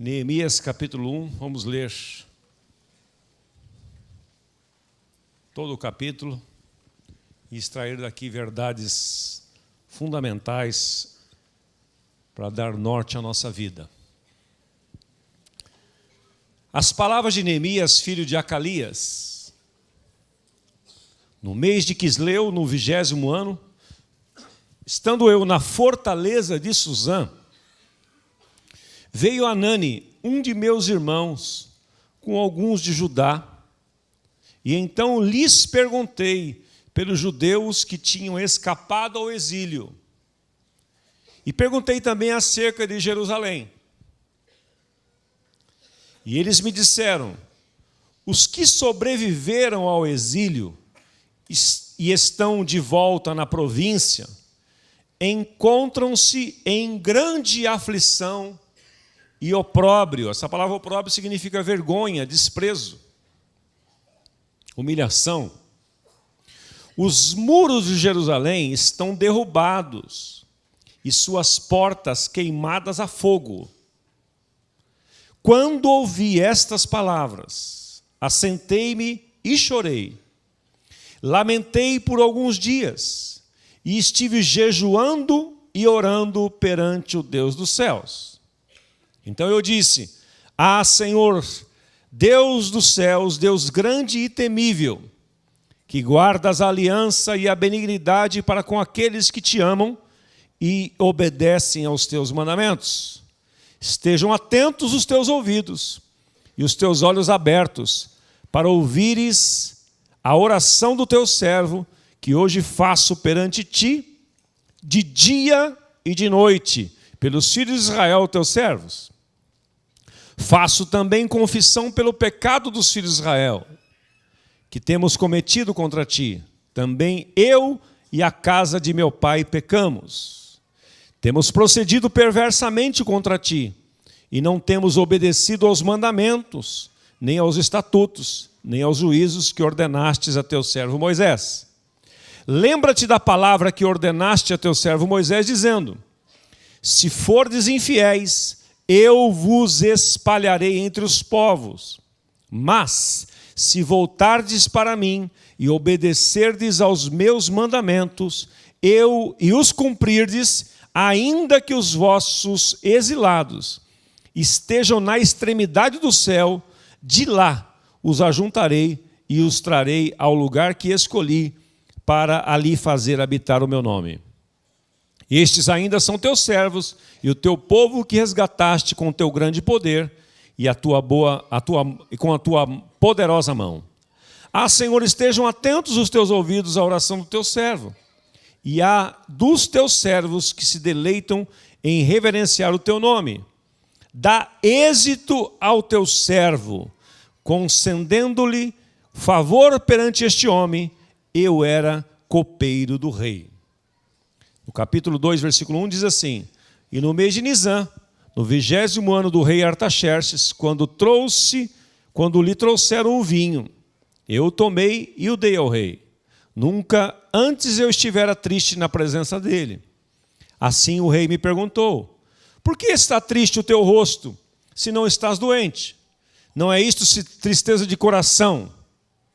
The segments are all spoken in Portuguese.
Neemias capítulo 1, vamos ler todo o capítulo e extrair daqui verdades fundamentais para dar norte à nossa vida. As palavras de Neemias, filho de Acalias. No mês de Quisleu, no 20º ano, estando eu na fortaleza de Suzã, veio Anani, um de meus irmãos, com alguns de Judá, e então lhes perguntei pelos judeus que tinham escapado ao exílio, e perguntei também acerca de Jerusalém. E eles me disseram: os que sobreviveram ao exílio e estão de volta na província, encontram-se em grande aflição e opróbrio. Essa palavra opróbrio significa vergonha, desprezo, humilhação. Os muros de Jerusalém estão derrubados e suas portas queimadas a fogo. Quando ouvi estas palavras, assentei-me e chorei. Lamentei por alguns dias e estive jejuando e orando perante o Deus dos céus. Então eu disse: ah, Senhor, Deus dos céus, Deus grande e temível, que guardas a aliança e a benignidade para com aqueles que te amam e obedecem aos teus mandamentos. Estejam atentos os teus ouvidos e os teus olhos abertos para ouvires a oração do teu servo, que hoje faço perante ti, de dia e de noite, pelos filhos de Israel, teus servos. Faço também confissão pelo pecado dos filhos de Israel, que temos cometido contra ti. Também eu e a casa de meu pai pecamos. Temos procedido perversamente contra ti, e não temos obedecido aos mandamentos, nem aos estatutos, nem aos juízos que ordenastes a teu servo Moisés. Lembra-te da palavra que ordenaste a teu servo Moisés, dizendo: se fordes infiéis, eu vos espalharei entre os povos. Mas, se voltardes para mim e obedecerdes aos meus mandamentos, e os cumprirdes, ainda que os vossos exilados estejam na extremidade do céu, de lá os ajuntarei e os trarei ao lugar que escolhi para ali fazer habitar o meu nome. Estes ainda são teus servos e o teu povo que resgataste com o teu grande poder e com a tua poderosa mão. Ah, Senhor, estejam atentos os teus ouvidos à oração do teu servo e a dos teus servos que se deleitam em reverenciar o teu nome. Dá êxito ao teu servo, concedendo-lhe favor perante este homem. Eu era copeiro do rei. No capítulo 2, versículo 1 diz assim: e no mês de Nisã, no 20º ano do rei Artaxerxes, quando lhe trouxeram o vinho, eu o tomei e o dei ao rei. Nunca antes eu estivera triste na presença dele. Assim o rei me perguntou: por que está triste o teu rosto, se não estás doente? Não é isto tristeza de coração,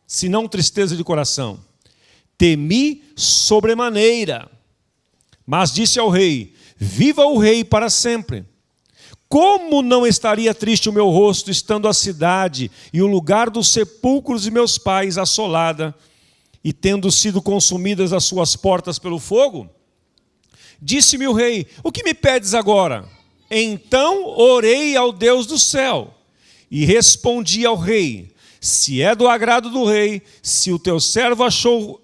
senão tristeza de coração. Temi sobremaneira, mas disse ao rei: viva o rei para sempre. Como não estaria triste o meu rosto, estando a cidade e o lugar dos sepulcros de meus pais assolada, e tendo sido consumidas as suas portas pelo fogo? Disse-me o rei: o que me pedes agora? Então orei ao Deus do céu e respondi ao rei: se é do agrado do rei, se o teu servo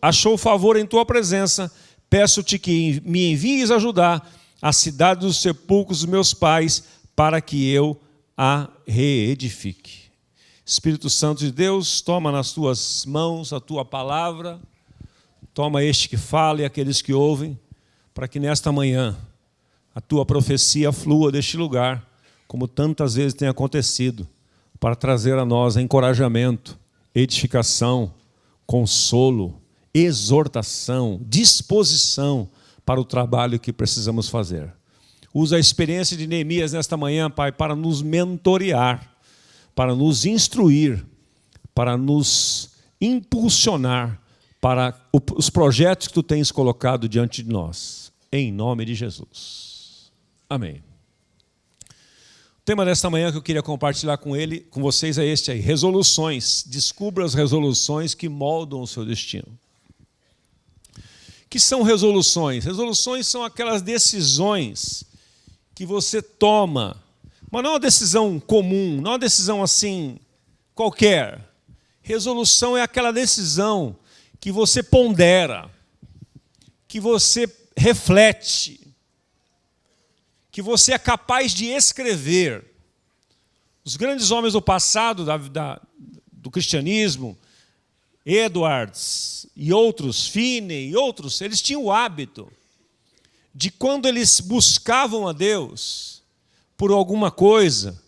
achou favor em tua presença, peço-te que me envies ajudar a cidade dos sepulcros dos meus pais, para que eu a reedifique. Espírito Santo de Deus, toma nas tuas mãos a tua palavra, toma este que fala e aqueles que ouvem, para que nesta manhã a tua profecia flua deste lugar, como tantas vezes tem acontecido, para trazer a nós encorajamento, edificação, consolo, exortação, disposição para o trabalho que precisamos fazer. Usa a experiência de Neemias nesta manhã, Pai, para nos mentorear, para nos instruir, para nos impulsionar para os projetos que Tu tens colocado diante de nós. Em nome de Jesus. Amém. O tema desta manhã que eu queria compartilhar com vocês é este aí: resoluções. Descubra as resoluções que moldam o seu destino. O que são resoluções? Resoluções são aquelas decisões que você toma, mas não é uma decisão comum, não é uma decisão assim qualquer. Resolução é aquela decisão que você pondera, que você reflete, que você é capaz de escrever. Os grandes homens do passado, do cristianismo, Edwards e outros, Finney e outros, eles tinham o hábito de, quando eles buscavam a Deus por alguma coisa,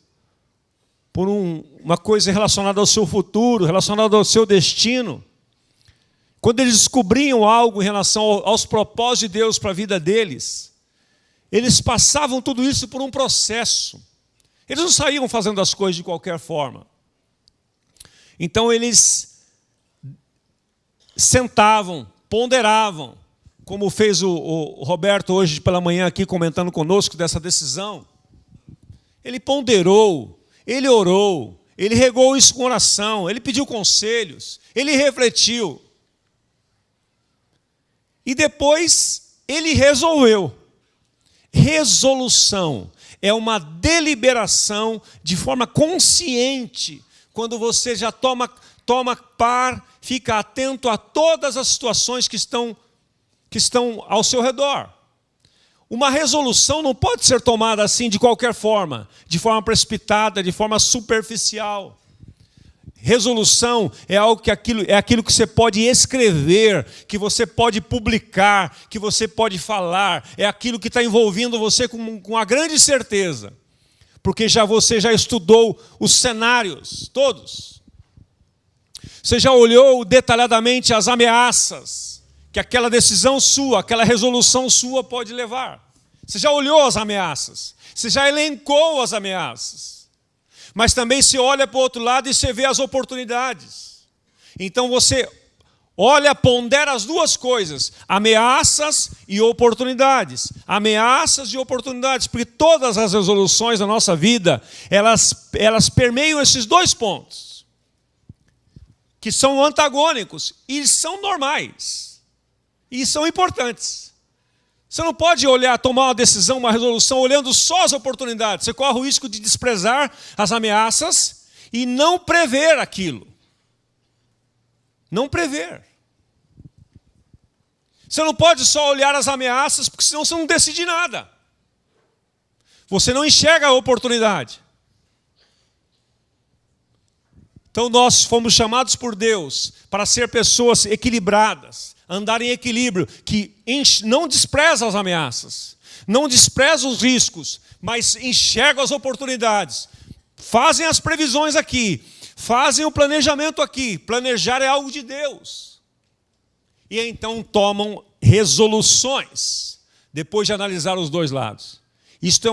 por uma coisa relacionada ao seu futuro, relacionada ao seu destino, quando eles descobriam algo em relação aos propósitos de Deus para a vida deles, eles passavam tudo isso por um processo. Eles não saíam fazendo as coisas de qualquer forma. Então eles sentavam, ponderavam, como fez o Roberto hoje pela manhã aqui comentando conosco dessa decisão. Ele ponderou, ele orou, ele regou isso com oração, ele pediu conselhos, ele refletiu. E depois ele resolveu. Resolução é uma deliberação de forma consciente, quando você já toma par, fica atento a todas as situações que estão ao seu redor. Uma resolução não pode ser tomada assim de qualquer forma, de forma precipitada, de forma superficial. Resolução é aquilo que você pode escrever, que você pode publicar, que você pode falar. É aquilo que está envolvendo você com a grande certeza. Porque você já estudou os cenários todos. Você já olhou detalhadamente as ameaças que aquela decisão sua, aquela resolução sua pode levar. Você já olhou as ameaças. Você já elencou as ameaças. Mas também se olha para o outro lado e você vê as oportunidades. Então você olha, pondera as duas coisas, ameaças e oportunidades. Ameaças e oportunidades, porque todas as resoluções da nossa vida, elas permeiam esses dois pontos, que são antagônicos e são normais, e são importantes. Você não pode tomar uma decisão, uma resolução, olhando só as oportunidades. Você corre o risco de desprezar as ameaças e não prever aquilo. Não prever. Você não pode só olhar as ameaças, porque senão você não decide nada. Você não enxerga a oportunidade. Então nós fomos chamados por Deus para ser pessoas equilibradas, andar em equilíbrio, que não despreza as ameaças, não despreza os riscos, mas enxerga as oportunidades. Fazem as previsões aqui, fazem o planejamento aqui. Planejar é algo de Deus. E então tomam resoluções, depois de analisar os dois lados. Isto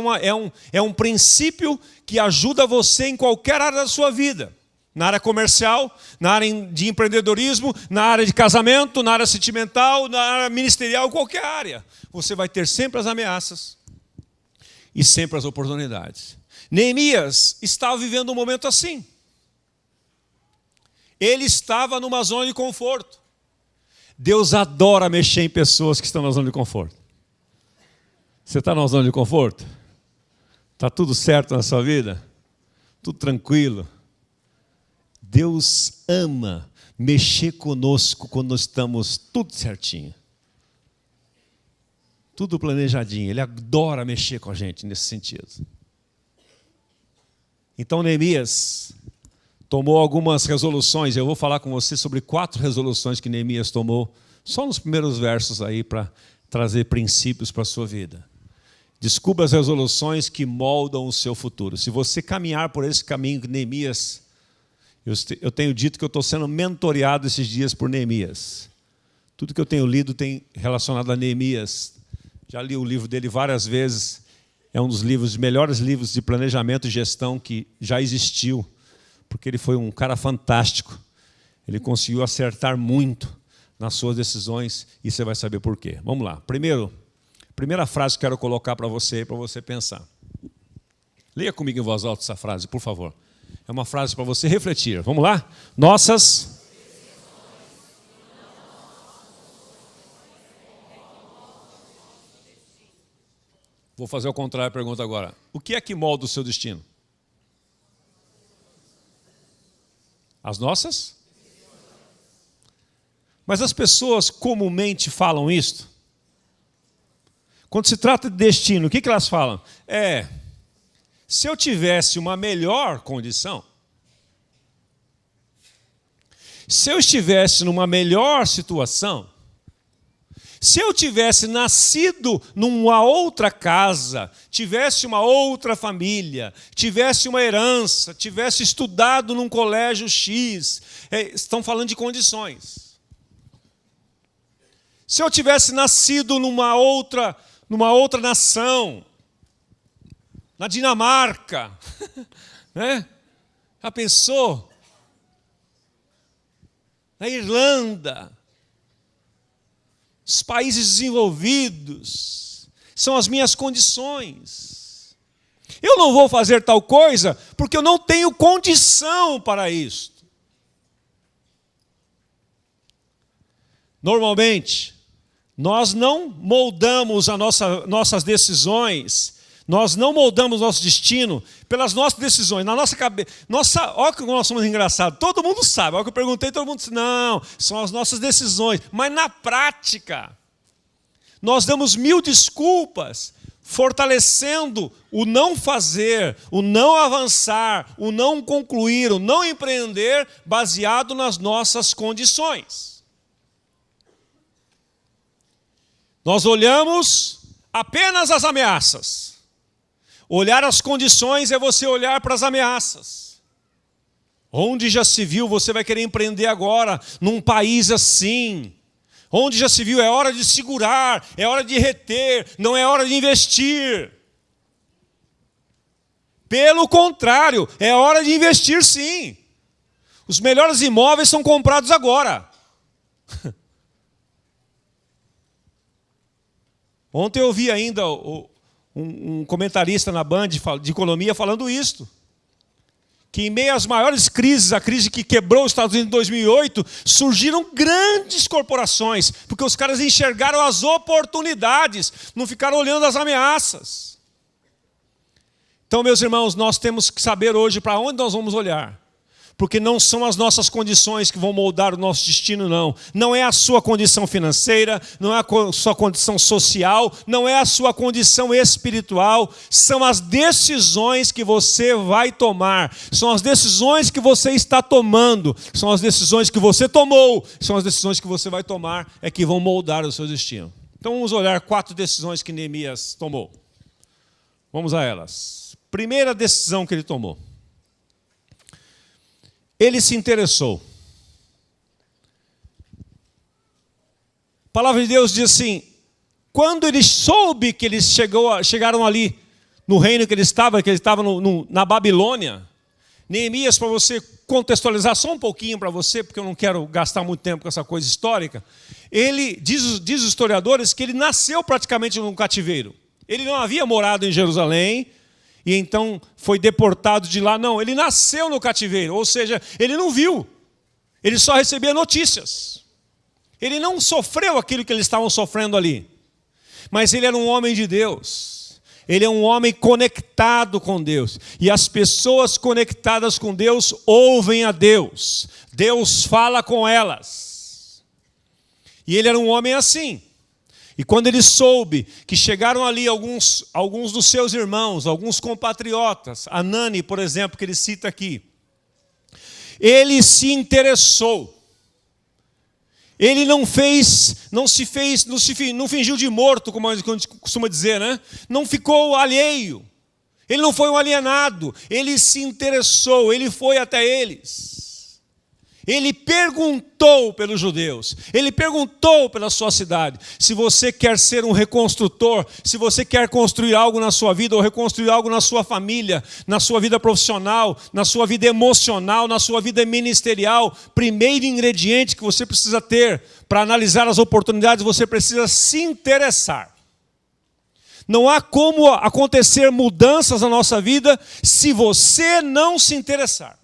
é um princípio que ajuda você em qualquer área da sua vida. Na área comercial, na área de empreendedorismo, na área de casamento, na área sentimental, na área ministerial, qualquer área. Você vai ter sempre as ameaças e sempre as oportunidades. Neemias estava vivendo um momento assim. Ele estava numa zona de conforto. Deus adora mexer em pessoas que estão na zona de conforto. Você está na zona de conforto? Está tudo certo na sua vida? Tudo tranquilo? Deus ama mexer conosco quando nós estamos tudo certinho. Tudo planejadinho. Ele adora mexer com a gente nesse sentido. Então Neemias tomou algumas resoluções. Eu vou falar com você sobre 4 resoluções que Neemias tomou, só nos primeiros versos aí, para trazer princípios para a sua vida. Descubra as resoluções que moldam o seu futuro. Se você caminhar por esse caminho que Neemias... Eu tenho dito que eu estou sendo mentoreado esses dias por Neemias. Tudo que eu tenho lido tem relacionado a Neemias. Já li o livro dele várias vezes. é um dos melhores livros de planejamento e gestão que já existiu, porque ele foi um cara fantástico. Ele conseguiu acertar muito nas suas decisões e você vai saber por quê. Vamos lá. Primeira frase que eu quero colocar para você pensar. Leia comigo em voz alta essa frase, por favor. É uma frase para você refletir. Vamos lá? Nossas... Vou fazer o contrário da pergunta agora. O que é que molda o seu destino? As nossas? Mas as pessoas comumente falam isto. Quando se trata de destino, o que elas falam? Se eu tivesse uma melhor condição, se eu estivesse numa melhor situação, se eu tivesse nascido numa outra casa, tivesse uma outra família, tivesse uma herança, tivesse estudado num colégio X, estão falando de condições. Se eu tivesse nascido numa outra nação, na Dinamarca, né? Já pensou? Na Irlanda, os países desenvolvidos, são as minhas condições. Eu não vou fazer tal coisa porque eu não tenho condição para isso. Normalmente, nós não moldamos nossas decisões, nós não moldamos nosso destino pelas nossas decisões, na nossa cabeça. Olha que nós somos engraçados, todo mundo sabe. Olha que eu perguntei, todo mundo disse, não, são as nossas decisões. Mas na prática, nós damos 1000 desculpas, fortalecendo o não fazer, o não avançar, o não concluir, o não empreender, baseado nas nossas condições. Nós olhamos apenas as ameaças. Olhar as condições é você olhar para as ameaças. Onde já se viu, você vai querer empreender agora, num país assim. Onde já se viu, é hora de segurar, é hora de reter, não é hora de investir. Pelo contrário, é hora de investir sim. Os melhores imóveis são comprados agora. Ontem eu ouvi ainda um comentarista na Band de economia falando isto. Que em meio às maiores crises, a crise que quebrou os Estados Unidos em 2008, surgiram grandes corporações, porque os caras enxergaram as oportunidades, não ficaram olhando as ameaças. Então, meus irmãos, nós temos que saber hoje para onde nós vamos olhar. Porque não são as nossas condições que vão moldar o nosso destino, não. Não é a sua condição financeira, não é a sua condição social, não é a sua condição espiritual. São as decisões que você vai tomar. São as decisões que você está tomando. São as decisões que você tomou. São as decisões que você vai tomar, é que vão moldar o seu destino. Então vamos olhar 4 decisões que Neemias tomou. Vamos a elas. Primeira decisão que ele tomou. Ele se interessou. A palavra de Deus diz assim, quando ele soube que eles chegaram ali, no reino que ele estava na Babilônia, Neemias, para você contextualizar só um pouquinho para você, porque eu não quero gastar muito tempo com essa coisa histórica, ele, diz os historiadores, que ele nasceu praticamente num cativeiro. Ele não havia morado em Jerusalém, e então foi deportado de lá. Não, ele nasceu no cativeiro, ou seja, ele não viu, ele só recebia notícias. Ele não sofreu aquilo que eles estavam sofrendo ali, mas ele era um homem de Deus, ele é um homem conectado com Deus, e as pessoas conectadas com Deus ouvem a Deus, Deus fala com elas, e ele era um homem assim. E quando ele soube que chegaram ali alguns dos seus irmãos, alguns compatriotas, Anani, por exemplo, que ele cita aqui, ele se interessou. Ele não fingiu de morto, como a gente costuma dizer, né? Não ficou alheio. Ele não foi um alienado. Ele se interessou, ele foi até eles. Ele perguntou pelos judeus, ele perguntou pela sua cidade, se você quer ser um reconstrutor, se você quer construir algo na sua vida, ou reconstruir algo na sua família, na sua vida profissional, na sua vida emocional, na sua vida ministerial, primeiro ingrediente que você precisa ter para analisar as oportunidades, você precisa se interessar. Não há como acontecer mudanças na nossa vida se você não se interessar.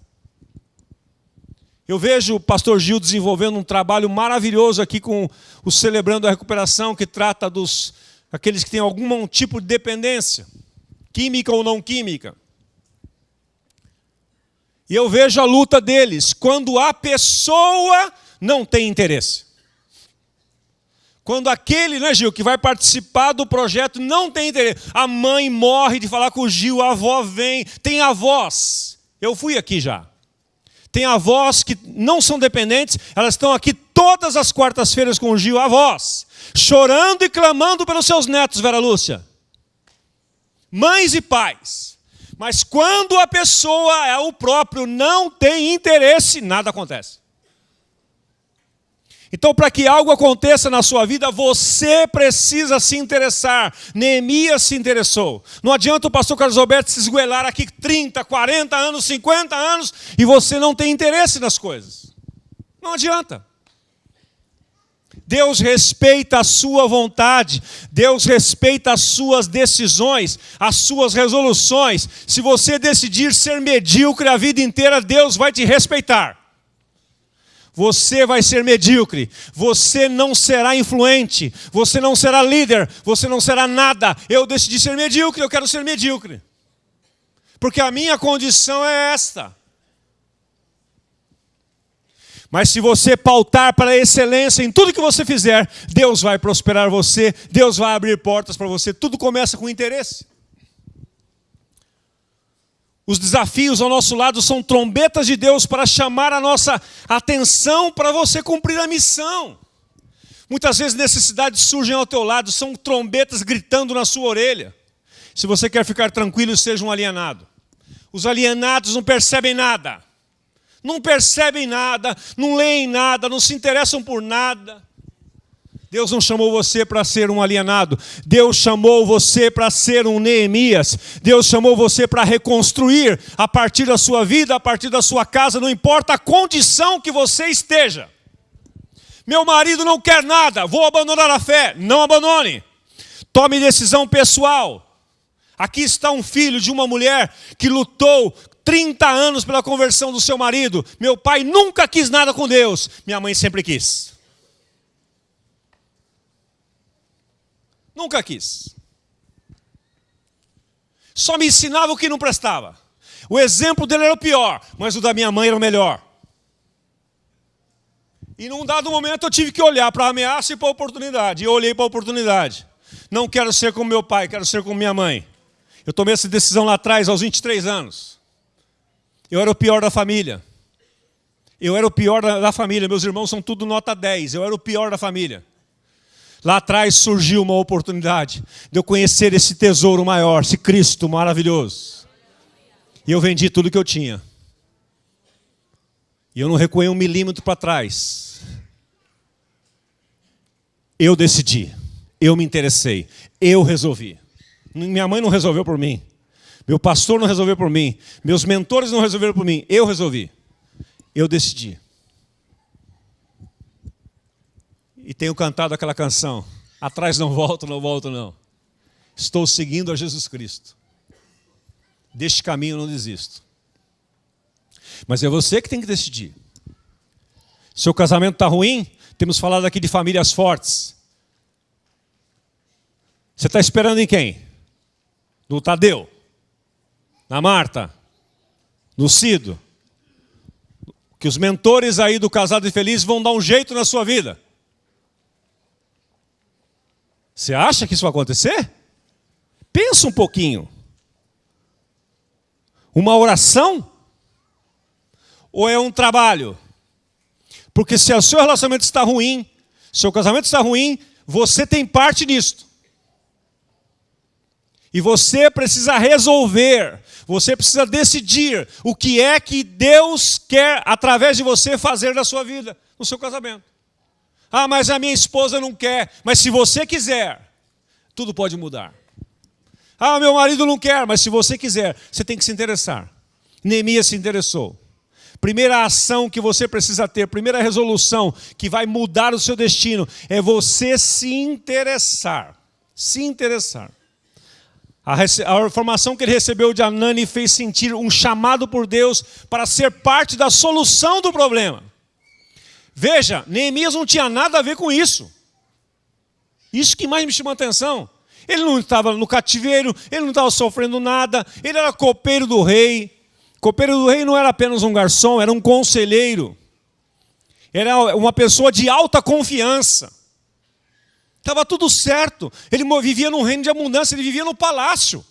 Eu vejo o pastor Gil desenvolvendo um trabalho maravilhoso aqui com o Celebrando a Recuperação, que trata dos aqueles que têm algum tipo de dependência, química ou não química. E eu vejo a luta deles quando a pessoa não tem interesse. Quando aquele, né, Gil, que vai participar do projeto não tem interesse. A mãe morre de falar com o Gil, a avó vem, tem avós. Eu fui aqui já. Tem avós que não são dependentes, elas estão aqui todas as quartas-feiras com o Gil, avós, chorando e clamando pelos seus netos, Vera Lúcia. Mães e pais. Mas quando a pessoa é o próprio, não tem interesse, nada acontece. Então, para que algo aconteça na sua vida, você precisa se interessar. Neemias se interessou. Não adianta o pastor Carlos Alberto se esgoelar aqui 30, 40 anos, 50 anos, e você não tem interesse nas coisas. Não adianta. Deus respeita a sua vontade, Deus respeita as suas decisões, as suas resoluções. Se você decidir ser medíocre a vida inteira, Deus vai te respeitar. Você vai ser medíocre, você não será influente, você não será líder, você não será nada. Eu decidi ser medíocre, eu quero ser medíocre. Porque a minha condição é esta. Mas se você pautar para a excelência em tudo que você fizer, Deus vai prosperar você, Deus vai abrir portas para você. Tudo começa com interesse. Os desafios ao nosso lado são trombetas de Deus para chamar a nossa atenção para você cumprir a missão. Muitas vezes necessidades surgem ao teu lado, são trombetas gritando na sua orelha. Se você quer ficar tranquilo, seja um alienado. Os alienados não percebem nada. Não percebem nada, não leem nada, não se interessam por nada. Deus não chamou você para ser um alienado. Deus chamou você para ser um Neemias. Deus chamou você para reconstruir a partir da sua vida, a partir da sua casa, não importa a condição que você esteja. Meu marido não quer nada, vou abandonar a fé. Não abandone. Tome decisão pessoal. Aqui está um filho de uma mulher que lutou 30 anos pela conversão do seu marido. Meu pai nunca quis nada com Deus. Minha mãe sempre quis. Nunca quis. Só me ensinava o que não prestava. O exemplo dele era o pior, mas o da minha mãe era o melhor. E num dado momento eu tive que olhar para a ameaça e para a oportunidade. E eu olhei para a oportunidade. Não quero ser como meu pai, quero ser como minha mãe. Eu tomei essa decisão lá atrás, aos 23 anos. Eu era o pior da família. Eu era o pior da família. Meus irmãos são tudo nota 10. Eu era o pior da família. Lá atrás surgiu uma oportunidade de eu conhecer esse tesouro maior, esse Cristo maravilhoso. E eu vendi tudo que eu tinha. E eu não recuei 1 milímetro para trás. Eu decidi. Eu me interessei. Eu resolvi. Minha mãe não resolveu por mim. Meu pastor não resolveu por mim. Meus mentores não resolveram por mim. Eu resolvi. Eu decidi. E tenho cantado aquela canção. Atrás não volto, não volto não. Estou seguindo a Jesus Cristo. Deste caminho eu não desisto. Mas é você que tem que decidir. Seu casamento está ruim? Temos falado aqui de famílias fortes. Você está esperando em quem? No Tadeu? Na Marta? No Cido? Que os mentores aí do Casado e Feliz vão dar um jeito na sua vida. Você acha que isso vai acontecer? Pensa um pouquinho. Uma oração? Ou é um trabalho? Porque se o seu relacionamento está ruim, seu casamento está ruim, você tem parte nisto. E você precisa resolver, Você precisa decidir o que é que Deus quer, através de você, fazer na sua vida, no seu casamento. Ah, mas a minha esposa não quer. Mas se você quiser, tudo pode mudar. Ah, meu marido não quer. Mas se você quiser, você tem que se interessar. Neemias se interessou. Primeira ação que você precisa ter, primeira resolução que vai mudar o seu destino, é você se interessar. Se interessar. A informação que ele recebeu de Anani fez sentir um chamado por Deus para ser parte da solução do problema. Veja, Neemias não tinha nada a ver com isso. Isso que mais me chamou a atenção. Ele não estava no cativeiro, ele não estava sofrendo nada, ele era copeiro do rei. Copeiro do rei não era apenas um garçom, era um conselheiro. Era uma pessoa de alta confiança. Estava tudo certo. Ele vivia num reino de abundância, ele vivia no palácio.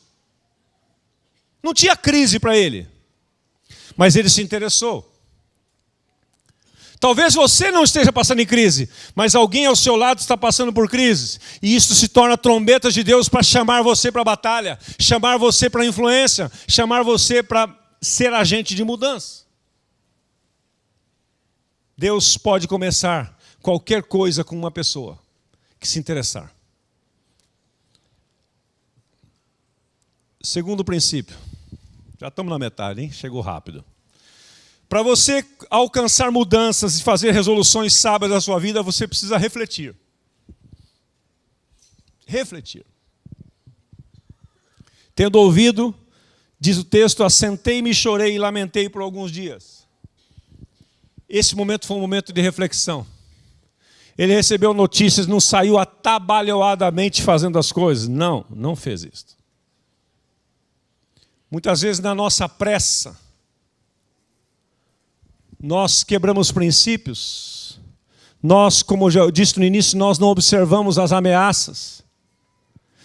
Não tinha crise para ele. Mas ele se interessou. Talvez você não esteja passando em crise, mas alguém ao seu lado está passando por crises. E isso se torna trombetas de Deus para chamar você para a batalha, chamar você para a influência, chamar você para ser agente de mudança. Deus pode começar qualquer coisa com uma pessoa que se interessar. Segundo princípio. Já estamos na metade, hein? Chegou rápido. Para você alcançar mudanças e fazer resoluções sábias na sua vida, você precisa refletir. Refletir. Tendo ouvido, diz o texto, assentei-me, chorei e lamentei por alguns dias. Esse momento foi um momento de reflexão. Ele recebeu notícias, não saiu atabalhoadamente fazendo as coisas. Não, não fez isso. Muitas vezes na nossa pressa, nós quebramos princípios. Nós, como eu disse no início, nós não observamos as ameaças.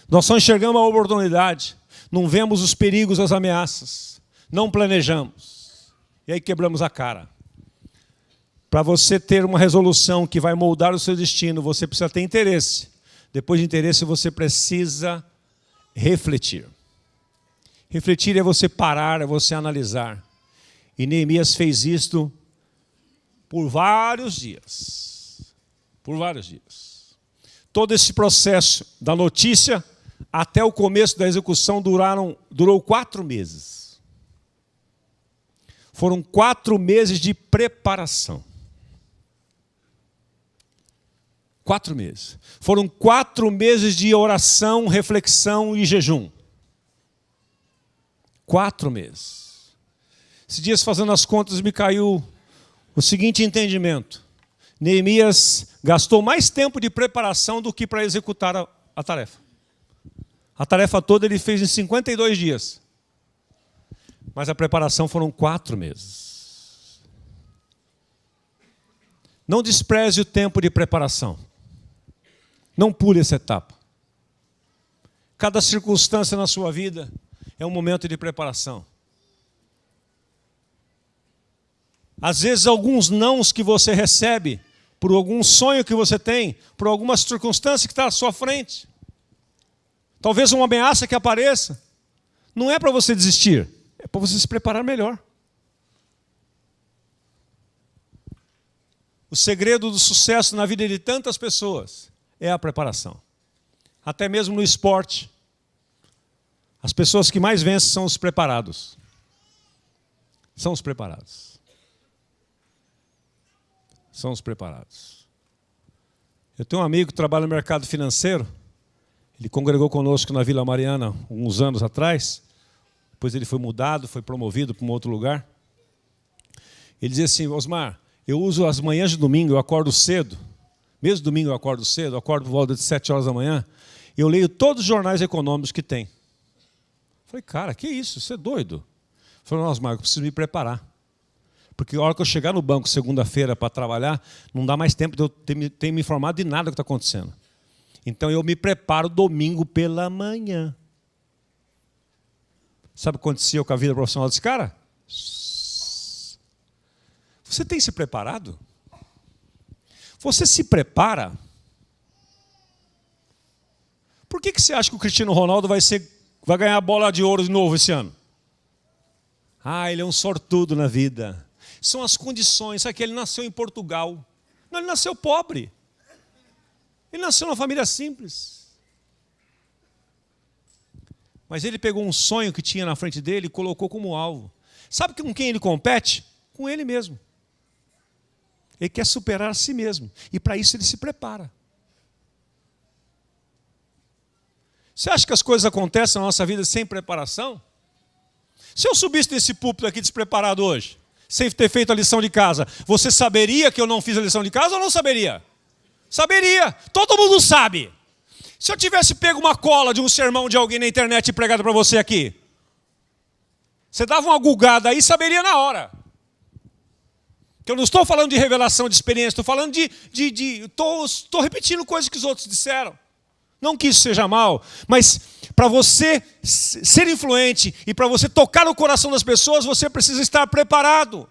Nós só enxergamos a oportunidade. Não vemos os perigos, as ameaças. Não planejamos. E aí quebramos a cara. Para você ter uma resolução que vai moldar o seu destino, você precisa ter interesse. Depois de interesse, você precisa refletir. Refletir é você parar, é você analisar. E Neemias fez isto por vários dias. Por vários dias. Todo esse processo da notícia até o começo da execução durou 4 meses. Foram 4 meses de preparação. 4 meses. Foram 4 meses de oração, reflexão e jejum. 4 meses. Esses dias, fazendo as contas, me caiu o seguinte entendimento. Neemias gastou mais tempo de preparação do que para executar a tarefa. A tarefa toda ele fez em 52 dias. Mas a preparação foram 4 meses. Não despreze o tempo de preparação. Não pule essa etapa. Cada circunstância na sua vida é um momento de preparação. Às vezes, alguns nãos que você recebe, por algum sonho que você tem, por alguma circunstância que está à sua frente, talvez uma ameaça que apareça, não é para você desistir, é para você se preparar melhor. O segredo do sucesso na vida de tantas pessoas é a preparação. Até mesmo no esporte. As pessoas que mais vencem são os preparados. São os preparados. São os preparados. Eu tenho um amigo que trabalha no mercado financeiro. Ele congregou conosco na Vila Mariana uns anos atrás. Depois ele foi mudado, foi promovido para um outro lugar. Ele dizia assim: Osmar, eu uso as manhãs de domingo, eu acordo cedo. Mesmo domingo eu acordo cedo, eu acordo por volta de 7 horas da manhã. Eu leio todos os jornais econômicos que tem. Falei, cara, que isso? Você é doido? Falei, nossa, Marco, eu preciso me preparar. Porque a hora que eu chegar no banco segunda-feira para trabalhar, não dá mais tempo de eu ter me informado de nada que está acontecendo. Então eu me preparo domingo pela manhã. Sabe o que acontecia com a vida profissional desse cara? Você tem se preparado? Você se prepara? Por que você acha que o Cristiano Ronaldo vai ganhar a bola de ouro de novo esse ano? Ah, ele é um sortudo na vida. São as condições. Sabe que ele nasceu em Portugal. Não, ele nasceu pobre. Ele nasceu numa família simples. Mas ele pegou um sonho que tinha na frente dele e colocou como alvo. Sabe com quem ele compete? Com ele mesmo. Ele quer superar a si mesmo. E para isso ele se prepara. Você acha que as coisas acontecem na nossa vida sem preparação? Se eu subisse nesse púlpito aqui despreparado hoje, sem ter feito a lição de casa, você saberia que eu não fiz a lição de casa ou não saberia? Saberia. Todo mundo sabe. Se eu tivesse pego uma cola de um sermão de alguém na internet e pregado para você aqui, você dava uma gulgada aí e saberia na hora. Que eu não estou falando de revelação de experiência, estou falando estou repetindo coisas que os outros disseram. Não que isso seja mal, mas para você ser influente e para você tocar no coração das pessoas, você precisa estar preparado.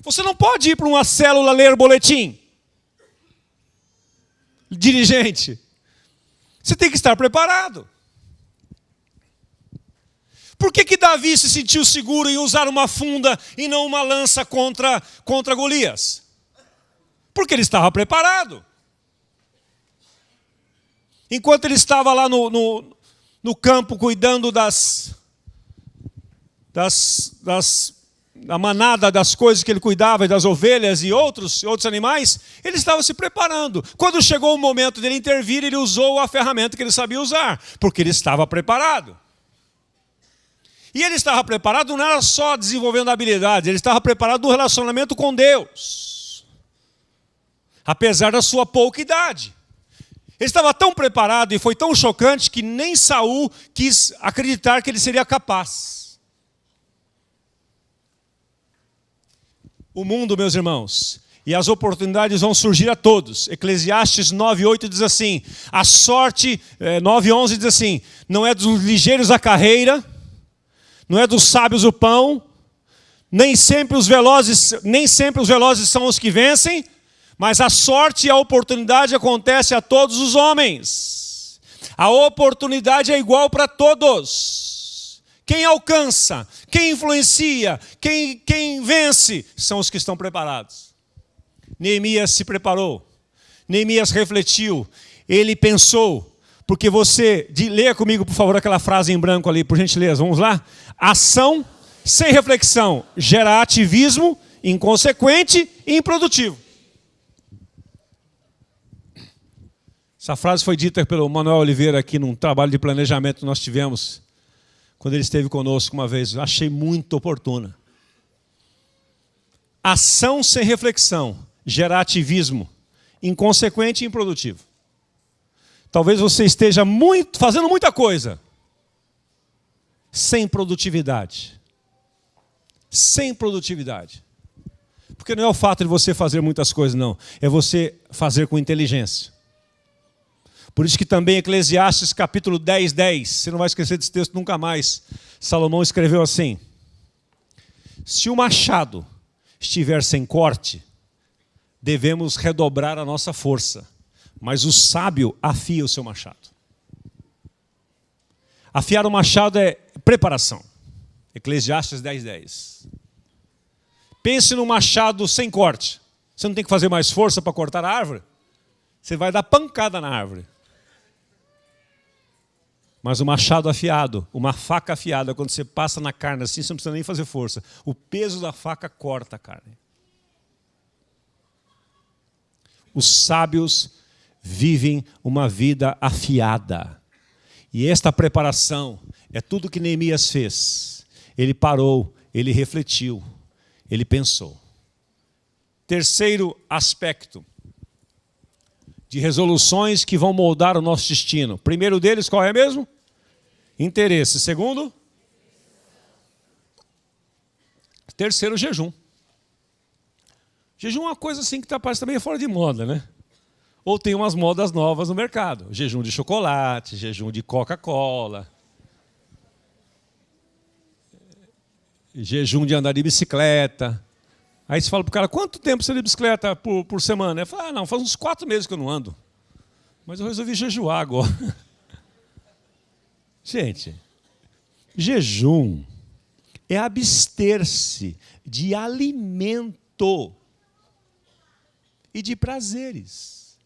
Você não pode ir para uma célula ler boletim. Dirigente. Você tem que estar preparado. Por que Davi se sentiu seguro em usar uma funda e não uma lança contra Golias? Porque ele estava preparado. Enquanto ele estava lá no campo cuidando da manada, das coisas que ele cuidava, das ovelhas e outros animais, ele estava se preparando. Quando chegou o momento dele intervir, ele usou a ferramenta que ele sabia usar, porque ele estava preparado. E ele estava preparado não era só desenvolvendo habilidades, ele estava preparado no relacionamento com Deus. Apesar da sua pouca idade. Ele estava tão preparado e foi tão chocante que nem Saul quis acreditar que ele seria capaz. O mundo, meus irmãos, e as oportunidades vão surgir a todos. Eclesiastes 9:8 diz assim, a sorte, 9:11 diz assim, não é dos ligeiros a carreira, não é dos sábios o pão, nem sempre os velozes são os que vencem, mas a sorte e a oportunidade acontece a todos os homens. A oportunidade é igual para todos. Quem alcança, quem influencia, quem vence, são os que estão preparados. Neemias se preparou. Neemias refletiu. Ele pensou. Porque leia comigo, por favor, aquela frase em branco ali, por gentileza. Vamos lá? Ação sem reflexão gera ativismo inconsequente e improdutivo. Essa frase foi dita pelo Manuel Oliveira aqui num trabalho de planejamento que nós tivemos, quando ele esteve conosco uma vez. Eu achei muito oportuna. Ação sem reflexão gera ativismo inconsequente e improdutivo. Talvez você esteja fazendo muita coisa sem produtividade. Sem produtividade. Porque não é o fato de você fazer muitas coisas, não. É você fazer com inteligência. Por isso que também Eclesiastes capítulo 10:10, você não vai esquecer desse texto nunca mais. Salomão escreveu assim: se o machado estiver sem corte, devemos redobrar a nossa força, mas o sábio afia o seu machado. Afiar o machado é preparação. Eclesiastes 10:10. Pense no machado sem corte. Você não tem que fazer mais força para cortar a árvore? Você vai dar pancada na árvore. Mas o machado afiado, uma faca afiada, quando você passa na carne assim, você não precisa nem fazer força. O peso da faca corta a carne. Os sábios vivem uma vida afiada. E esta preparação é tudo que Neemias fez. Ele parou, ele refletiu, ele pensou. Terceiro aspecto de resoluções que vão moldar o nosso destino. Primeiro deles, qual é mesmo? Interesse. Segundo? Terceiro, jejum. Jejum é uma coisa assim que parece também fora de moda, né? Ou tem umas modas novas no mercado. Jejum de chocolate, jejum de Coca-Cola, jejum de andar de bicicleta. Aí você fala para o cara, quanto tempo você anda de bicicleta por semana? Ele fala, não, faz uns 4 meses que eu não ando. Mas eu resolvi jejuar agora. Gente, jejum é abster-se de alimento e de prazeres,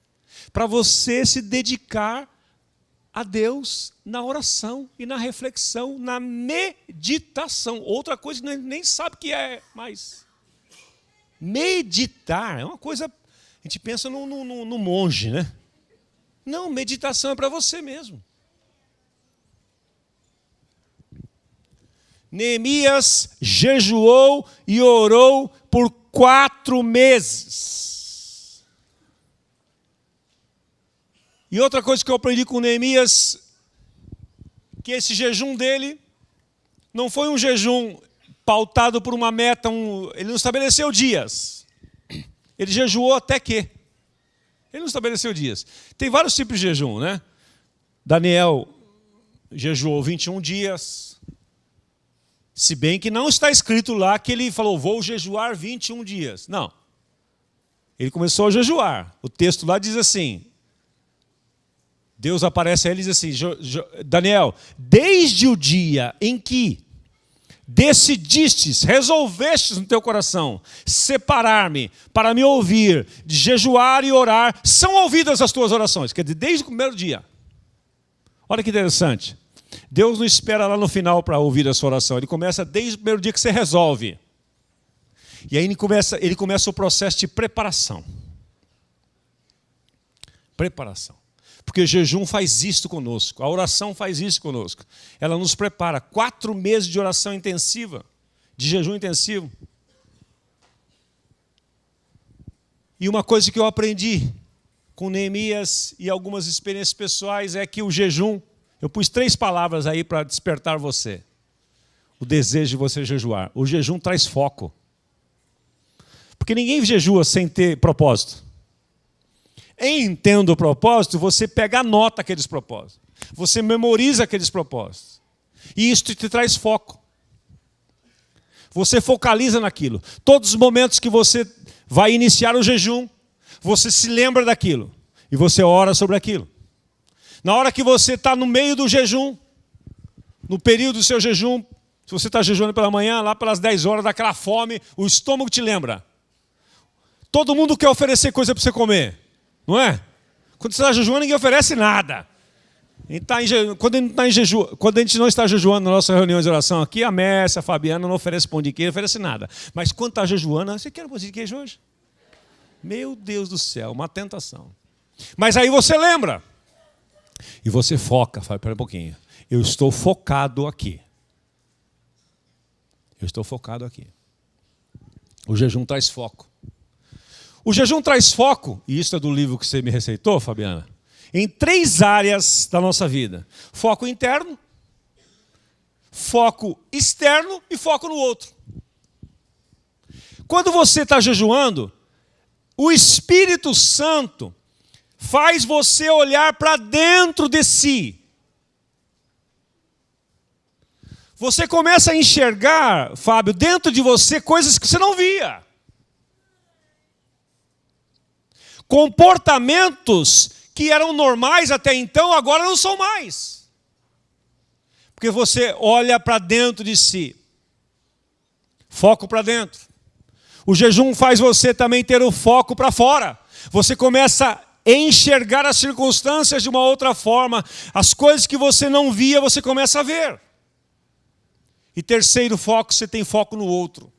para você se dedicar a Deus na oração e na reflexão, na meditação. Outra coisa que a gente nem sabe o que é mais. Meditar é uma coisa, a gente pensa no monge, né? Não, meditação é para você mesmo. Neemias jejuou e orou por 4 meses. E outra coisa que eu aprendi com Neemias, que esse jejum dele não foi um jejum pautado por uma meta, ele não estabeleceu dias. Ele jejuou até que. Ele não estabeleceu dias. Tem vários tipos de jejum, né? Daniel jejuou 21 dias. Se bem que não está escrito lá que ele falou, vou jejuar 21 dias. Não. Ele começou a jejuar. O texto lá diz assim, Deus aparece a ele e diz assim, Daniel, desde o dia em que decidistes, resolvestes no teu coração separar-me para me ouvir, de jejuar e orar, são ouvidas as tuas orações. Quer dizer, desde o primeiro dia. Olha que interessante. Deus não espera lá no final para ouvir a sua oração. Ele começa desde o primeiro dia que você resolve. E aí ele começa o processo de preparação. Preparação. Porque o jejum faz isso conosco, a oração faz isso conosco. Ela nos prepara. 4 meses de oração intensiva, de jejum intensivo. E uma coisa que eu aprendi com Neemias e algumas experiências pessoais é que o jejum, eu pus 3 palavras aí para despertar você. O desejo de você jejuar. O jejum traz foco. Porque ninguém jejua sem ter propósito. Em tendo o propósito, você pega a nota aqueles propósitos. Você memoriza aqueles propósitos. E isso te traz foco. Você focaliza naquilo. Todos os momentos que você vai iniciar o jejum, você se lembra daquilo. E você ora sobre aquilo. Na hora que você está no meio do jejum, no período do seu jejum, se você está jejuando pela manhã, lá pelas 10 horas, daquela fome, o estômago te lembra. Todo mundo quer oferecer coisa para você comer. Não é? Quando você está jejuando, ninguém oferece nada. Quando a gente não está jejuando na nossa reunião de oração aqui, a Mércia, a Fabiana não oferece pão de queijo, não oferece nada. Mas quando está jejuando, você quer um pão de queijo hoje? Meu Deus do céu, uma tentação. Mas aí você lembra. E você foca, fala, espera um pouquinho. Eu estou focado aqui. Eu estou focado aqui. O jejum traz foco. O jejum traz foco, e isso é do livro que você me receitou, Fabiana, em 3 áreas da nossa vida. Foco interno, foco externo e foco no outro. Quando você está jejuando, o Espírito Santo faz você olhar para dentro de si. Você começa a enxergar, Fábio, dentro de você coisas que você não via. Comportamentos que eram normais até então, agora não são mais. Porque você olha para dentro de si. Foco para dentro. O jejum faz você também ter o foco para fora. Você começa a enxergar as circunstâncias de uma outra forma. As coisas que você não via, você começa a ver. E terceiro foco, você tem foco no outro.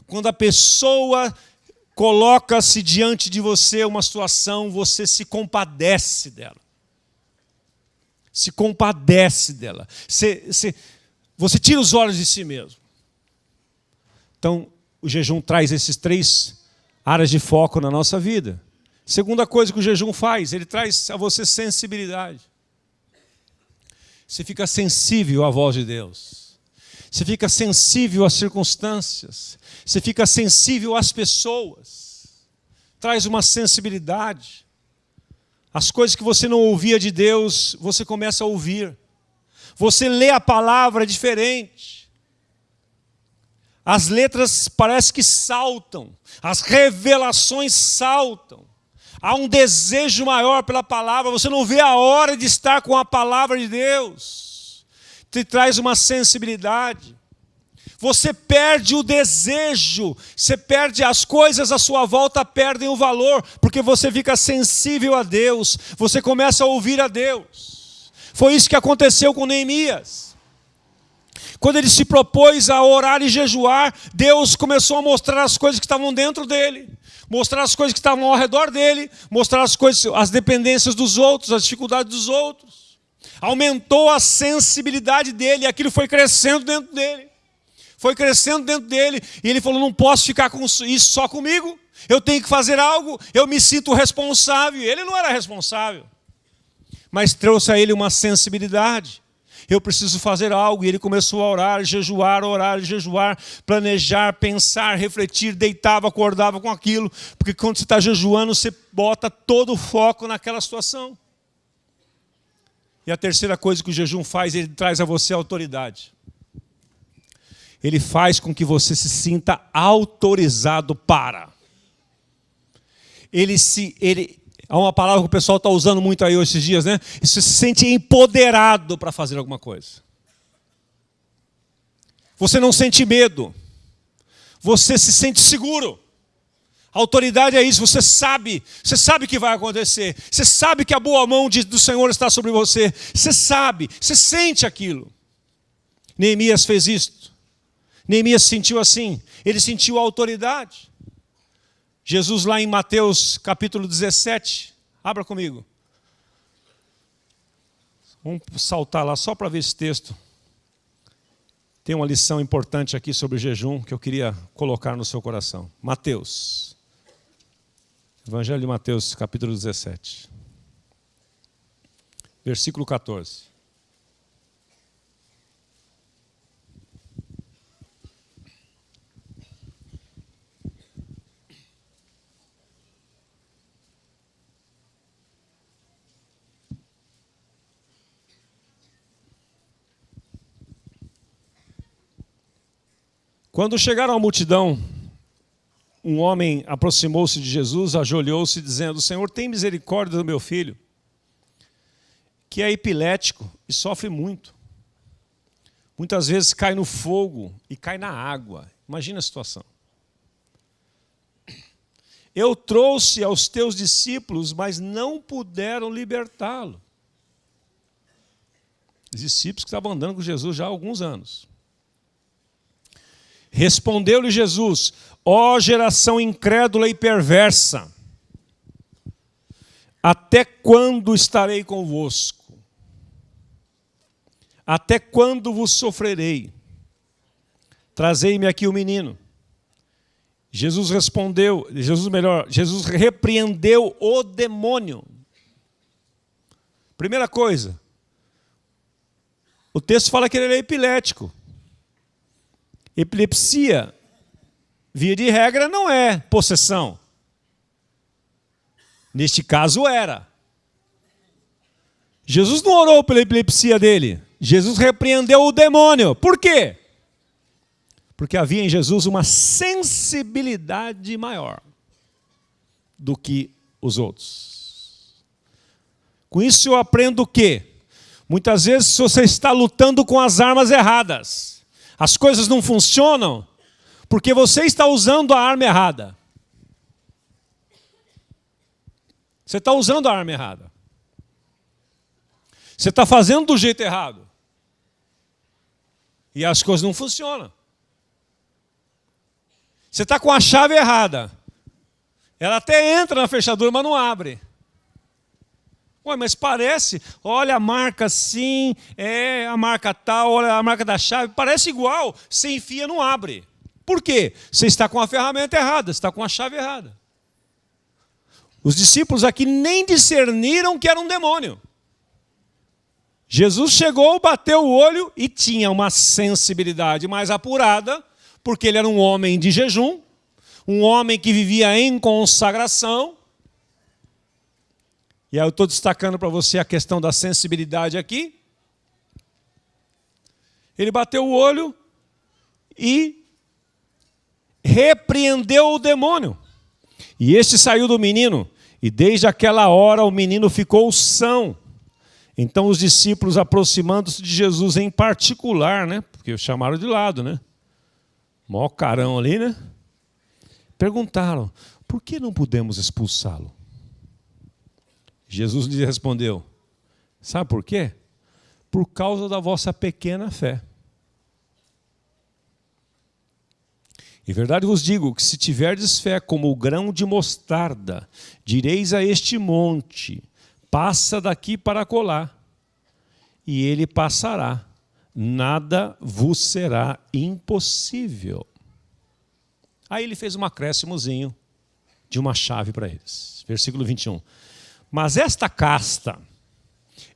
Quando a pessoa coloca-se diante de você uma situação, você se compadece dela. Se compadece dela. Você tira os olhos de si mesmo. Então, o jejum traz esses 3 áreas de foco na nossa vida. Segunda coisa que o jejum faz, ele traz a você sensibilidade. Você fica sensível à voz de Deus. Você fica sensível às circunstâncias. Você fica sensível às pessoas. Traz uma sensibilidade. As coisas que você não ouvia de Deus, você começa a ouvir. Você lê a palavra diferente. As letras parece que saltam. As revelações saltam. Há um desejo maior pela palavra. Você não vê a hora de estar com a palavra de Deus. Te traz uma sensibilidade. Você perde o desejo, você perde as coisas à sua volta, perdem o valor, porque você fica sensível a Deus, você começa a ouvir a Deus. Foi isso que aconteceu com Neemias. Quando ele se propôs a orar e jejuar, Deus começou a mostrar as coisas que estavam dentro dele, mostrar as coisas que estavam ao redor dele, mostrar as coisas, as dependências dos outros, as dificuldades dos outros. Aumentou a sensibilidade dele, e aquilo foi crescendo dentro dele. Foi crescendo dentro dele, e ele falou, não posso ficar com isso só comigo, eu tenho que fazer algo, eu me sinto responsável. Ele não era responsável, mas trouxe a ele uma sensibilidade. Eu preciso fazer algo, e ele começou a orar, jejuar, planejar, pensar, refletir, deitava, acordava com aquilo, porque quando você está jejuando, você bota todo o foco naquela situação. E a terceira coisa que o jejum faz, ele traz a você autoridade. Ele faz com que você se sinta autorizado para. Há uma palavra que o pessoal está usando muito aí esses dias, né? Você se sente empoderado para fazer alguma coisa. Você não sente medo. Você se sente seguro. A autoridade é isso, você sabe o que vai acontecer. Você sabe que a boa mão do Senhor está sobre você. Você sabe, você sente aquilo. Neemias fez isso. Neemias sentiu assim, ele sentiu a autoridade. Jesus lá em Mateus capítulo 17, abra comigo. Vamos saltar lá só para ver esse texto. Tem uma lição importante aqui sobre o jejum que eu queria colocar no seu coração. Mateus. Evangelho de Mateus capítulo 17. Versículo 14. Quando chegaram à multidão, um homem aproximou-se de Jesus, ajoelhou-se dizendo, Senhor, tem misericórdia do meu filho, que é epilético e sofre muito. Muitas vezes cai no fogo e cai na água. Imagina a situação. Eu trouxe aos teus discípulos, mas não puderam libertá-lo. Os discípulos que estavam andando com Jesus já há alguns anos. Respondeu-lhe Jesus, ó geração incrédula e perversa, até quando estarei convosco? Até quando vos sofrerei? Trazei-me aqui o menino. Jesus repreendeu o demônio. Primeira coisa, o texto fala que ele era epilético. Epilepsia, via de regra, não é possessão. Neste caso era. Jesus não orou pela epilepsia dele. Jesus repreendeu o demônio. Por quê? Porque havia em Jesus uma sensibilidade maior do que os outros. Com isso eu aprendo o quê? Muitas vezes você está lutando com as armas erradas. As coisas não funcionam porque você está usando a arma errada. Você está usando a arma errada. Você está fazendo do jeito errado. E as coisas não funcionam. Você está com a chave errada. Ela até entra na fechadura, mas não abre. Ué, mas parece, olha a marca assim, a marca tal, olha a marca da chave, parece igual, você enfia, não abre. Por quê? Você está com a ferramenta errada, você está com a chave errada. Os discípulos aqui nem discerniram que era um demônio. Jesus chegou, bateu o olho e tinha uma sensibilidade mais apurada, porque ele era um homem de jejum, um homem que vivia em consagração. E aí eu estou destacando para você a questão da sensibilidade aqui. Ele bateu o olho e repreendeu o demônio. E este saiu do menino, e desde aquela hora o menino ficou são. Então os discípulos, aproximando-se de Jesus em particular, né? Porque chamaram de lado, né? Mó carão ali, né? Perguntaram, por que não podemos expulsá-lo? Jesus lhe respondeu, sabe por quê? Por causa da vossa pequena fé. Em verdade vos digo que se tiverdes fé como o grão de mostarda, direis a este monte, passa daqui para acolá, e ele passará. Nada vos será impossível. Aí ele fez um acréscimozinho de uma chave para eles. Versículo 21. Mas esta casta,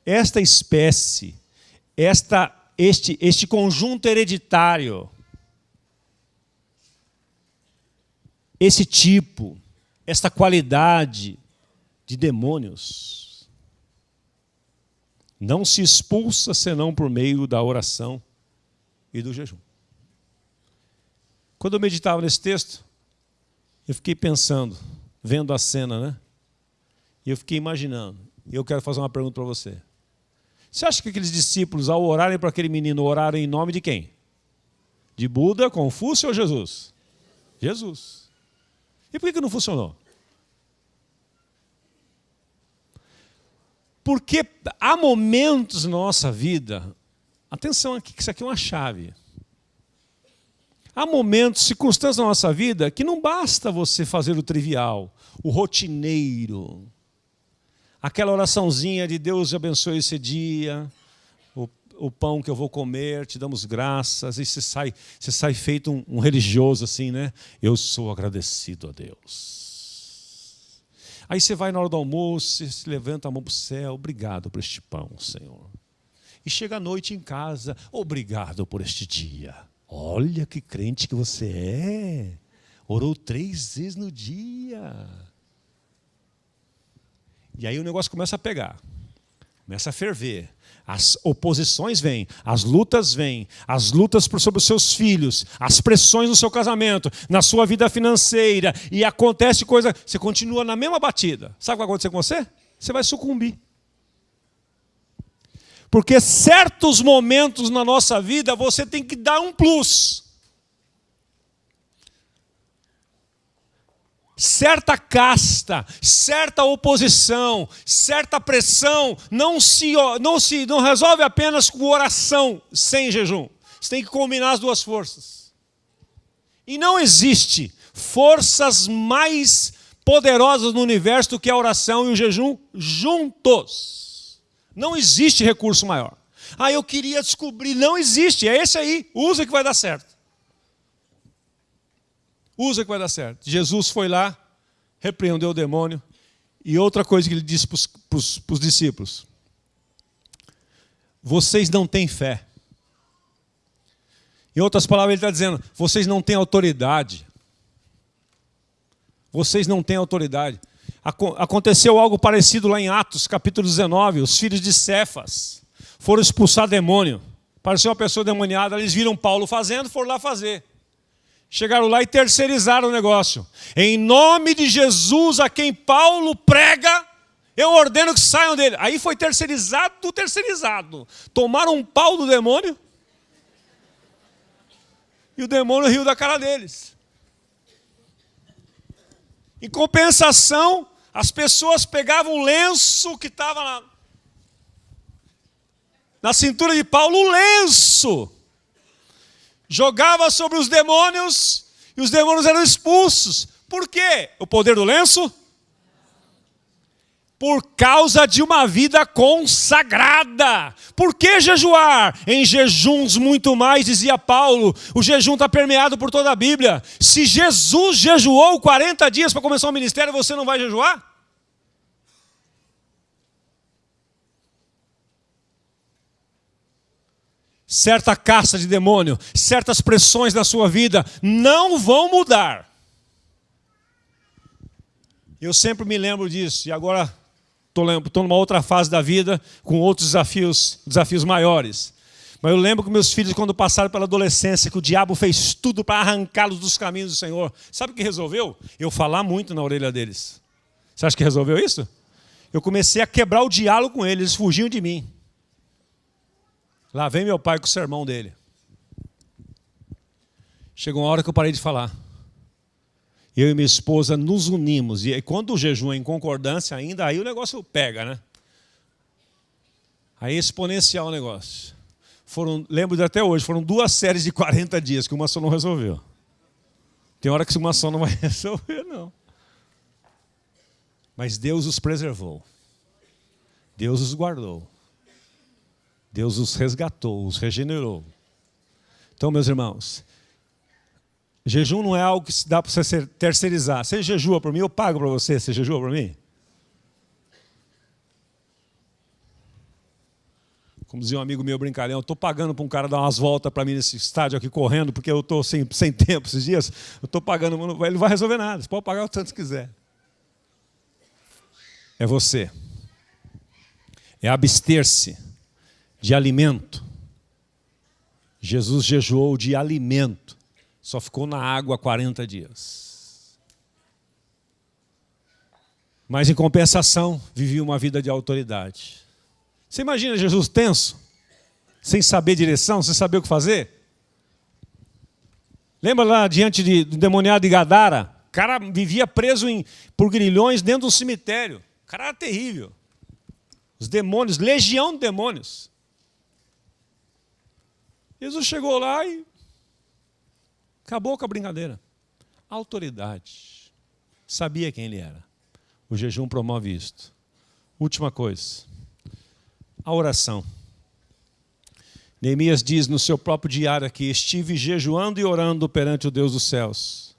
esta espécie, este conjunto hereditário, esse tipo, esta qualidade de demônios, não se expulsa senão por meio da oração e do jejum. Quando eu meditava nesse texto, eu fiquei pensando, vendo a cena, né? E eu fiquei imaginando. E eu quero fazer uma pergunta para você. Você acha que aqueles discípulos, ao orarem para aquele menino, oraram em nome de quem? De Buda, Confúcio ou Jesus? Jesus. E por que não funcionou? Porque há momentos na nossa vida, atenção aqui, que isso aqui é uma chave. Há momentos, circunstâncias na nossa vida que não basta você fazer o trivial, o rotineiro, aquela oraçãozinha de Deus abençoe esse dia, o pão que eu vou comer, te damos graças, e você sai feito um religioso assim, né? Eu sou agradecido a Deus. Aí você vai na hora do almoço, você levanta a mão para o céu, obrigado por este pão, Senhor. E chega à noite em casa, obrigado por este dia. Olha que crente que você é. Orou 3 vezes no dia. E aí o negócio começa a pegar. Começa a ferver. As oposições vêm, as lutas sobre os seus filhos, as pressões no seu casamento, na sua vida financeira, e acontece coisa, você continua na mesma batida. Sabe o que vai acontecer com você? Você vai sucumbir. Porque certos momentos na nossa vida você tem que dar um plus. Certa casta, certa oposição, certa pressão não resolve apenas com oração sem jejum. Você tem que combinar as duas forças. E não existe forças mais poderosas no universo do que a oração e o jejum juntos. Não existe recurso maior. Eu queria descobrir, não existe, é esse aí, usa que vai dar certo. Usa que vai dar certo. Jesus foi lá, repreendeu o demônio. E outra coisa que ele disse para os discípulos: vocês não têm fé. Em outras palavras, ele está dizendo: vocês não têm autoridade. Vocês não têm autoridade. Aconteceu algo parecido lá em Atos, capítulo 19. Os filhos de Cefas foram expulsar demônio. Pareceu uma pessoa demoniada. Eles viram Paulo fazendo, foram lá fazer. Chegaram lá e terceirizaram o negócio. Em nome de Jesus, a quem Paulo prega, eu ordeno que saiam dele. Aí foi terceirizado do terceirizado. Tomaram um pau do demônio e o demônio riu da cara deles. Em compensação, as pessoas pegavam o lenço que estava na cintura de Paulo, o lenço. Jogava sobre os demônios e os demônios eram expulsos. Por quê? O poder do lenço? Por causa de uma vida consagrada. Por que jejuar? Em jejuns muito mais, dizia Paulo. O jejum está permeado por toda a Bíblia. Se Jesus jejuou 40 dias para começar o ministério, você não vai jejuar? Certa caça de demônio, certas pressões na sua vida não vão mudar. Eu sempre me lembro disso, e agora estou numa outra fase da vida, com outros desafios maiores. Mas eu lembro que meus filhos, quando passaram pela adolescência, que o diabo fez tudo para arrancá-los dos caminhos do Senhor. Sabe o que resolveu? Eu falar muito na orelha deles. Você acha que resolveu isso? Eu comecei a quebrar o diálogo com eles, eles fugiam de mim. Lá vem meu pai com o sermão dele. Chegou uma hora que eu parei de falar. Eu e minha esposa nos unimos. E aí, quando o jejum é em concordância ainda, aí o negócio pega, né? Aí é exponencial o negócio. Lembro até hoje, foram 2 séries de 40 dias que uma só não resolveu. Tem hora que uma só não vai resolver, não. Mas Deus os preservou. Deus os guardou. Deus os resgatou, os regenerou. Então, meus irmãos, jejum não é algo que dá para você terceirizar. Você jejua por mim, eu pago para você. Você jejua por mim? Como dizia um amigo meu brincalhão, eu estou pagando para um cara dar umas voltas para mim nesse estádio aqui correndo, porque eu estou sem tempo esses dias. Eu estou pagando, ele não vai resolver nada. Você pode pagar o tanto que quiser. É você. É abster-se de alimento. Jesus jejuou de alimento. Só ficou na água 40 dias. Mas, em compensação, vivia uma vida de autoridade. Você imagina Jesus tenso? Sem saber direção, sem saber o que fazer? Lembra lá diante do demoniado de Gadara? O cara vivia preso por grilhões dentro de um cemitério. O cara era terrível. Os demônios, legião de demônios. Jesus chegou lá e acabou com a brincadeira. Autoridade. Sabia quem ele era. O jejum promove isto. Última coisa. A oração. Neemias diz no seu próprio diário aqui: estive jejuando e orando perante o Deus dos céus.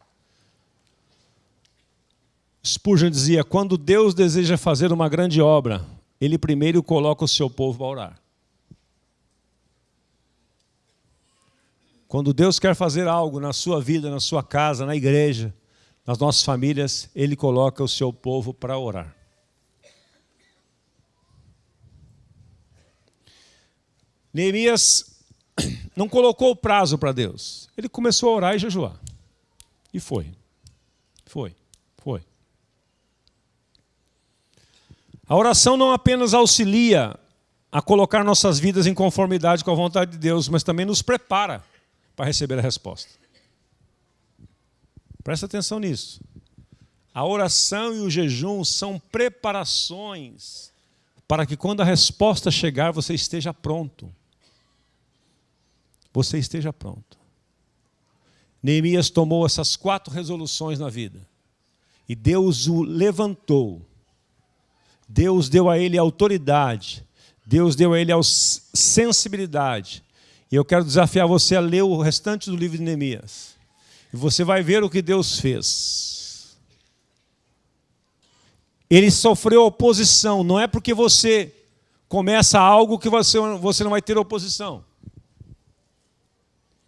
Spurgeon dizia: quando Deus deseja fazer uma grande obra, Ele primeiro coloca o seu povo para orar. Quando Deus quer fazer algo na sua vida, na sua casa, na igreja, nas nossas famílias, Ele coloca o seu povo para orar. Neemias não colocou o prazo para Deus. Ele começou a orar e jejuar. E foi. A oração não apenas auxilia a colocar nossas vidas em conformidade com a vontade de Deus, mas também nos prepara para receber a resposta. Presta atenção nisso. A oração e o jejum são preparações para que quando a resposta chegar, você esteja pronto. Você esteja pronto. Neemias tomou essas 4 resoluções na vida. E Deus o levantou. Deus deu a ele autoridade. Deus deu a ele sensibilidade. E eu quero desafiar você a ler o restante do livro de Neemias. E você vai ver o que Deus fez. Ele sofreu oposição. Não é porque você começa algo que você não vai ter oposição.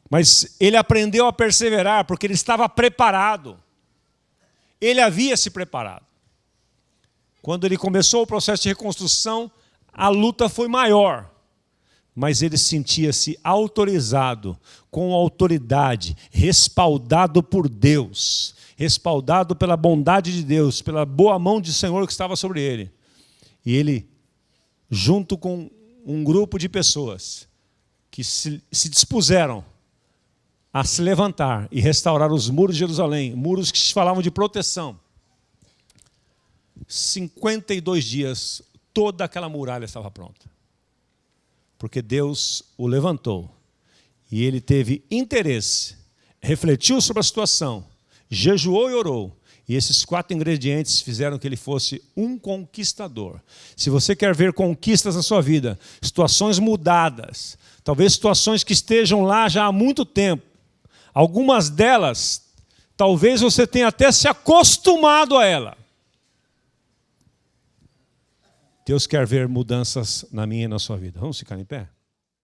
Mas ele aprendeu a perseverar porque ele estava preparado. Ele havia se preparado. Quando ele começou o processo de reconstrução, a luta foi maior. Mas ele sentia-se autorizado, com autoridade, respaldado por Deus, respaldado pela bondade de Deus, pela boa mão do Senhor que estava sobre ele. E ele, junto com um grupo de pessoas que se dispuseram a se levantar e restaurar os muros de Jerusalém, muros que se falavam de proteção. 52 dias, toda aquela muralha estava pronta. Porque Deus o levantou. E ele teve interesse, refletiu sobre a situação, jejuou e orou. E esses 4 ingredientes fizeram que ele fosse um conquistador. Se você quer ver conquistas na sua vida, situações mudadas, talvez situações que estejam lá já há muito tempo, algumas delas, talvez você tenha até se acostumado a ela. Deus quer ver mudanças na minha e na sua vida. Vamos ficar em pé?